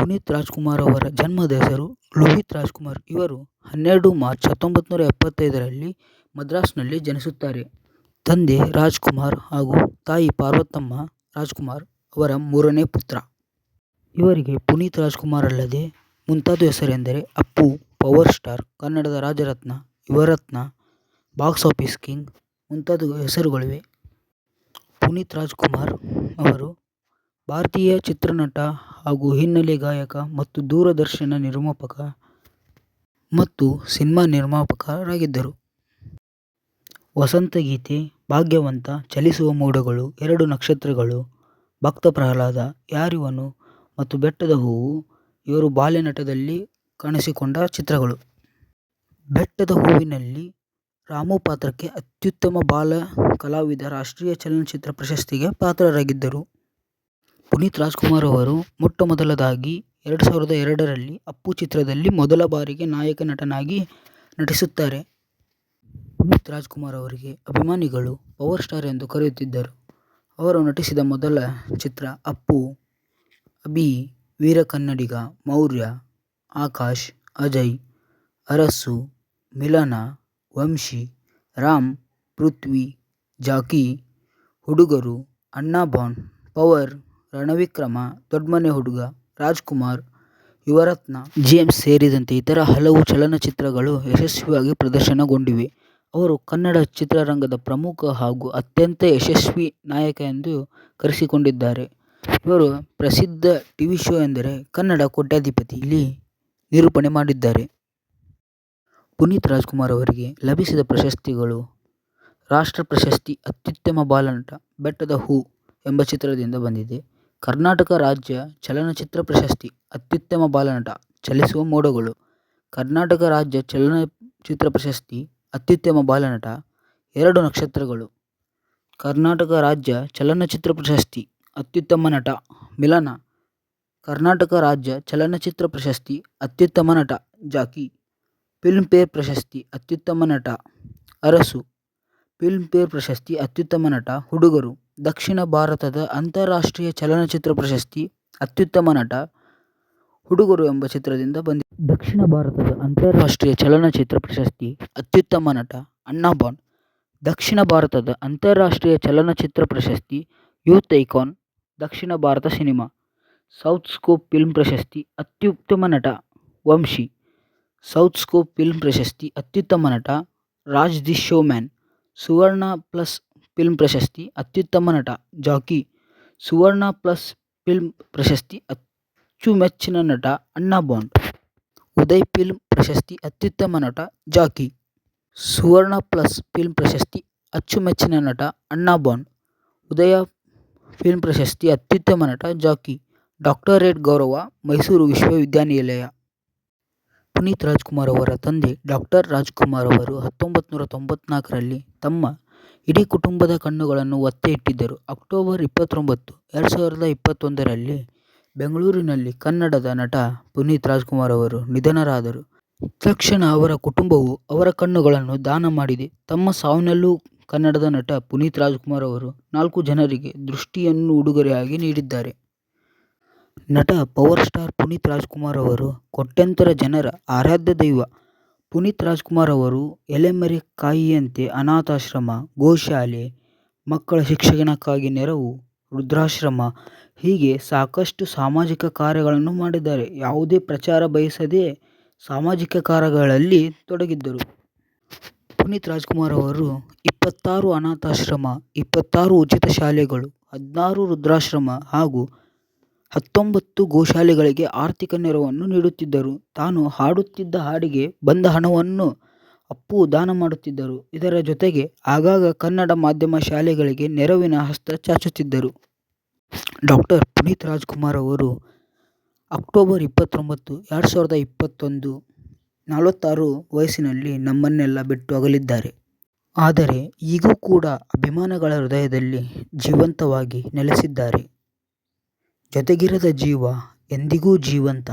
ಪುನೀತ್ ರಾಜ್ಕುಮಾರ್ ಅವರ ಜನ್ಮದ ಹೆಸರು ಲೋಹಿತ್ ರಾಜ್ಕುಮಾರ್. ಇವರು 12 ಮಾರ್ಚ್ 1975ರಲ್ಲಿ ಮದ್ರಾಸ್ನಲ್ಲಿ ಜನಿಸುತ್ತಾರೆ. ತಂದೆ ರಾಜ್ಕುಮಾರ್ ಹಾಗೂ ತಾಯಿ ಪಾರ್ವತಮ್ಮ ರಾಜ್ಕುಮಾರ್ ಅವರ ಮೂರನೇ ಪುತ್ರ. ಇವರಿಗೆ ಪುನೀತ್ ರಾಜ್ಕುಮಾರ್ ಅಲ್ಲದೆ ಮುಂತಾದ ಹೆಸರೆಂದರೆ ಅಪ್ಪು, ಪವರ್ ಸ್ಟಾರ್, ಕನ್ನಡದ Rajaratna, Yuvarathna, box office king ಮುಂತಾದ ಹೆಸರುಗಳಿವೆ. ಪುನೀತ್ ರಾಜ್ಕುಮಾರ್ ಅವರು ಭಾರತೀಯ ಚಿತ್ರನಟ ಹಾಗೂ ಹಿನ್ನೆಲೆ ಗಾಯಕ ಮತ್ತು ದೂರದರ್ಶನ ನಿರ್ಮಾಪಕ ಮತ್ತು ಸಿನಿಮಾ ನಿರ್ಮಾಪಕರಾಗಿದ್ದರು. ವಸಂತಗೀತೆ, ಭಾಗ್ಯವಂತ, ಚಲಿಸುವ ಮೋಡಗಳು, 2 ನಕ್ಷತ್ರಗಳು, ಭಕ್ತ ಪ್ರಹ್ಲಾದ, ಯಾರಿವನು ಮತ್ತು ಬೆಟ್ಟದ ಹೂವು ಇವರು ಬಾಲ್ಯನಟದಲ್ಲಿ ಕಾಣಿಸಿಕೊಂಡ ಚಿತ್ರಗಳು. ಬೆಟ್ಟದ ಹೂವಿನಲ್ಲಿ ರಾಮು ಪಾತ್ರಕ್ಕೆ ಅತ್ಯುತ್ತಮ ಬಾಲ ಕಲಾವಿದ ರಾಷ್ಟ್ರೀಯ ಚಲನಚಿತ್ರ ಪ್ರಶಸ್ತಿಗೆ ಪಾತ್ರರಾಗಿದ್ದರು. ಪುನೀತ್ ರಾಜ್ಕುಮಾರ್ ಅವರು ಮೊಟ್ಟಮೊದಲದಾಗಿ 2002ರಲ್ಲಿ ಅಪ್ಪು ಚಿತ್ರದಲ್ಲಿ ಮೊದಲ ಬಾರಿಗೆ ನಾಯಕ ನಟನಾಗಿ ನಟಿಸುತ್ತಾರೆ. ಪುನೀತ್ ರಾಜ್ಕುಮಾರ್ ಅವರಿಗೆ ಅಭಿಮಾನಿಗಳು ಪವರ್ ಸ್ಟಾರ್ ಎಂದು ಕರೆಯುತ್ತಿದ್ದರು. ಅವರು ನಟಿಸಿದ ಮೊದಲ ಚಿತ್ರ ಅಪ್ಪು. ಅಭಿ, ವೀರ ಕನ್ನಡಿಗ, ಮೌರ್ಯ, ಆಕಾಶ್, ಅಜಯ್, ಅರಸು, ಮಿಲನ, ವಂಶಿ, ರಾಮ್, ಪೃಥ್ವಿ, ಜಾಕಿ, ಹುಡುಗರು, ಅಣ್ಣಾ ಬಾಂಡ್, ಪವರ್, ರಣವಿಕ್ರಮ, ದೊಡ್ಮನೆ ಹುಡುಗ, ರಾಜ್ಕುಮಾರ್, ಯುವರತ್ನ, ಜೇಮ್ಸ್ ಸೇರಿದಂತೆ ಇತರ ಹಲವು ಚಲನಚಿತ್ರಗಳು ಯಶಸ್ವಿಯಾಗಿ ಪ್ರದರ್ಶನಗೊಂಡಿವೆ. ಅವರು ಕನ್ನಡ ಚಿತ್ರರಂಗದ ಪ್ರಮುಖ ಹಾಗೂ ಅತ್ಯಂತ ಯಶಸ್ವಿ ನಾಯಕ ಎಂದು ಕರೆಸಿಕೊಂಡಿದ್ದಾರೆ. ಇವರು ಪ್ರಸಿದ್ಧ ಟಿವಿ ಶೋ ಎಂದರೆ ಕನ್ನಡ ಕೋಟ್ಯಾಧಿಪತಿ ಯಲ್ಲಿ ನಿರೂಪಣೆ ಮಾಡಿದ್ದಾರೆ. ಪುನೀತ್ ರಾಜ್ಕುಮಾರ್ ಅವರಿಗೆ ಲಭಿಸಿದ ಪ್ರಶಸ್ತಿಗಳು: ರಾಷ್ಟ್ರ ಪ್ರಶಸ್ತಿ ಅತ್ಯುತ್ತಮ ಬಾಲನಟ ಬೆಟ್ಟದ ಹೂ ಎಂಬ ಚಿತ್ರದಿಂದ ಬಂದಿದೆ. ಕರ್ನಾಟಕ ರಾಜ್ಯ ಚಲನಚಿತ್ರ ಪ್ರಶಸ್ತಿ ಅತ್ಯುತ್ತಮ ಬಾಲನಟ ಚಲಿಸುವ ಮೋಡಗಳು. ಕರ್ನಾಟಕ ರಾಜ್ಯ ಚಲನಚಿತ್ರ ಪ್ರಶಸ್ತಿ ಅತ್ಯುತ್ತಮ ಬಾಲನಟ 2 ನಕ್ಷತ್ರಗಳು. ಕರ್ನಾಟಕ ರಾಜ್ಯ ಚಲನಚಿತ್ರ ಪ್ರಶಸ್ತಿ ಅತ್ಯುತ್ತಮ ನಟ ಮಿಲನ. ಕರ್ನಾಟಕ ರಾಜ್ಯ ಚಲನಚಿತ್ರ ಪ್ರಶಸ್ತಿ ಅತ್ಯುತ್ತಮ ನಟ ಜಾಕಿ. ಫಿಲ್ಮ್ಫೇರ್ ಪ್ರಶಸ್ತಿ ಅತ್ಯುತ್ತಮ ನಟ ಅರಸು. ಫಿಲ್ಮ್ಫೇರ್ ಪ್ರಶಸ್ತಿ ಅತ್ಯುತ್ತಮ ನಟ ಹುಡುಗರು. ದಕ್ಷಿಣ ಭಾರತದ ಅಂತಾರಾಷ್ಟ್ರೀಯ ಚಲನಚಿತ್ರ ಪ್ರಶಸ್ತಿ ಅತ್ಯುತ್ತಮ ನಟ ಹುಡುಗರು ಎಂಬ ಚಿತ್ರದಿಂದ ಬಂದಿದೆ. ದಕ್ಷಿಣ ಭಾರತದ ಅಂತಾರಾಷ್ಟ್ರೀಯ ಚಲನಚಿತ್ರ ಪ್ರಶಸ್ತಿ ಅತ್ಯುತ್ತಮ ನಟ ಅಣ್ಣಾ ಬಾಂಡ್. ದಕ್ಷಿಣ ಭಾರತದ ಅಂತಾರಾಷ್ಟ್ರೀಯ ಚಲನಚಿತ್ರ ಪ್ರಶಸ್ತಿ ಯೂತ್ ಐಕಾನ್ ದಕ್ಷಿಣ Bharat cinema. South scope film ಪ್ರಶಸ್ತಿ ಅತ್ಯುತ್ತಮ ನಟ ವಂಶಿ. ಸೌತ್ ಸ್ಕೋಪ್ ಫಿಲ್ಮ್ ಪ್ರಶಸ್ತಿ ಅತ್ಯುತ್ತಮ ನಟ Raj the show man. Suvarna plus film ಪ್ರಶಸ್ತಿ ಅತ್ಯುತ್ತಮ ನಟ ಜಾಕಿ. ಸುವರ್ಣ ಪ್ಲಸ್ ಫಿಲ್ಮ್ ಪ್ರಶಸ್ತಿ ಅಚ್ಚುಮೆಚ್ಚಿನ ನಟ ಅಣ್ಣಾ ಬಾಂಡ್. ಉದಯ್ ಫಿಲ್ಮ್ ಪ್ರಶಸ್ತಿ ಅತ್ಯುತ್ತಮ ನಟ ಜಾಕಿ. ಸುವರ್ಣ ಪ್ಲಸ್ ಫಿಲ್ಮ್ ಪ್ರಶಸ್ತಿ ಅಚ್ಚುಮೆಚ್ಚಿನ ನಟ ಅಣ್ಣಾ ಬಾಂಡ್. ಉದಯ ಫಿಲ್ಮ್ ಪ್ರಶಸ್ತಿ ಅತ್ಯುತ್ತಮ ನಟ ಜಾಕಿ. ಡಾಕ್ಟರೇಟ್ ಗೌರವ ಮೈಸೂರು ವಿಶ್ವವಿದ್ಯಾನಿಲಯ. ಪುನೀತ್ ರಾಜ್ಕುಮಾರ್ ಅವರ ತಂದೆ ಡಾಕ್ಟರ್ ರಾಜ್ಕುಮಾರ್ ಅವರು 1994ರಲ್ಲಿ ತಮ್ಮ ಇಡೀ ಕುಟುಂಬದ ಕಣ್ಣುಗಳನ್ನು ಒತ್ತೆ ಇಟ್ಟಿದ್ದರು. ಅಕ್ಟೋಬರ್ 29, 2021ರಲ್ಲಿ ಬೆಂಗಳೂರಿನಲ್ಲಿ ಕನ್ನಡದ ನಟ ಪುನೀತ್ ರಾಜ್ಕುಮಾರ್ ಅವರು ನಿಧನರಾದರು. ತಕ್ಷಣ ಅವರ ಕುಟುಂಬವು ಅವರ ಕಣ್ಣುಗಳನ್ನು ದಾನ ಮಾಡಿದೆ. ತಮ್ಮ ಸಾವಿನಲ್ಲೂ ಕನ್ನಡದ ನಟ ಪುನೀತ್ ರಾಜ್ಕುಮಾರ್ ಅವರು 4 ಜನರಿಗೆ ದೃಷ್ಟಿಯನ್ನು ಉಡುಗೊರೆಯಾಗಿ ನೀಡಿದ್ದಾರೆ. ನಟ ಪವರ್ ಸ್ಟಾರ್ ಪುನೀತ್ ರಾಜ್ಕುಮಾರ್ ಅವರು ಕೋಟ್ಯಂತರ ಜನರ ಆರಾಧ್ಯ ದೈವ. ಪುನೀತ್ ರಾಜ್ಕುಮಾರ್ ಅವರು ಎಲೆಮರೆ ಕಾಯಿಯಂತೆ ಅನಾಥಾಶ್ರಮ, ಗೋಶಾಲೆ, ಮಕ್ಕಳ ಶಿಕ್ಷಣಕ್ಕಾಗಿ ನೆರವು, ವೃದ್ಧಾಶ್ರಮ ಹೀಗೆ ಸಾಕಷ್ಟು ಸಾಮಾಜಿಕ ಕಾರ್ಯಗಳನ್ನು ಮಾಡಿದ್ದಾರೆ. ಯಾವುದೇ ಪ್ರಚಾರ ಬಯಸದೆ ಸಾಮಾಜಿಕ ಕಾರ್ಯಗಳಲ್ಲಿ ತೊಡಗಿದ್ದರು. ಪುನೀತ್ ರಾಜ್ಕುಮಾರ್ ಅವರು 26 ಅನಾಥಾಶ್ರಮ, 26 ಉಚಿತ ಶಾಲೆಗಳು, 16 ವೃದ್ಧಾಶ್ರಮ ಹಾಗೂ 19 ಗೋಶಾಲೆಗಳಿಗೆ ಆರ್ಥಿಕ ನೆರವನ್ನು ನೀಡುತ್ತಿದ್ದರು. ತಾನು ಹಾಡುತ್ತಿದ್ದ ಹಾಡಿಗೆ ಬಂದ ಹಣವನ್ನು ಅಪ್ಪು ದಾನ ಮಾಡುತ್ತಿದ್ದರು. ಇದರ ಜೊತೆಗೆ ಆಗಾಗ ಕನ್ನಡ ಮಾಧ್ಯಮ ಶಾಲೆಗಳಿಗೆ ನೆರವಿನ ಹಸ್ತ ಚಾಚುತ್ತಿದ್ದರು. ಡಾಕ್ಟರ್ ಪುನೀತ್ ರಾಜ್ಕುಮಾರ್ ಅವರು ಅಕ್ಟೋಬರ್ 29, 2021 46 ವಯಸ್ಸಿನಲ್ಲಿ ನಮ್ಮನ್ನೆಲ್ಲ ಬಿಟ್ಟು ಅಗಲಿದ್ದಾರೆ. ಆದರೆ ಈಗೂ ಕೂಡ ಅಭಿಮಾನಿಗಳ ಹೃದಯದಲ್ಲಿ ಜೀವಂತವಾಗಿ ನೆಲೆಸಿದ್ದಾರೆ. ಜೊತೆಗಿರದ ಜೀವ ಎಂದಿಗೂ ಜೀವಂತ.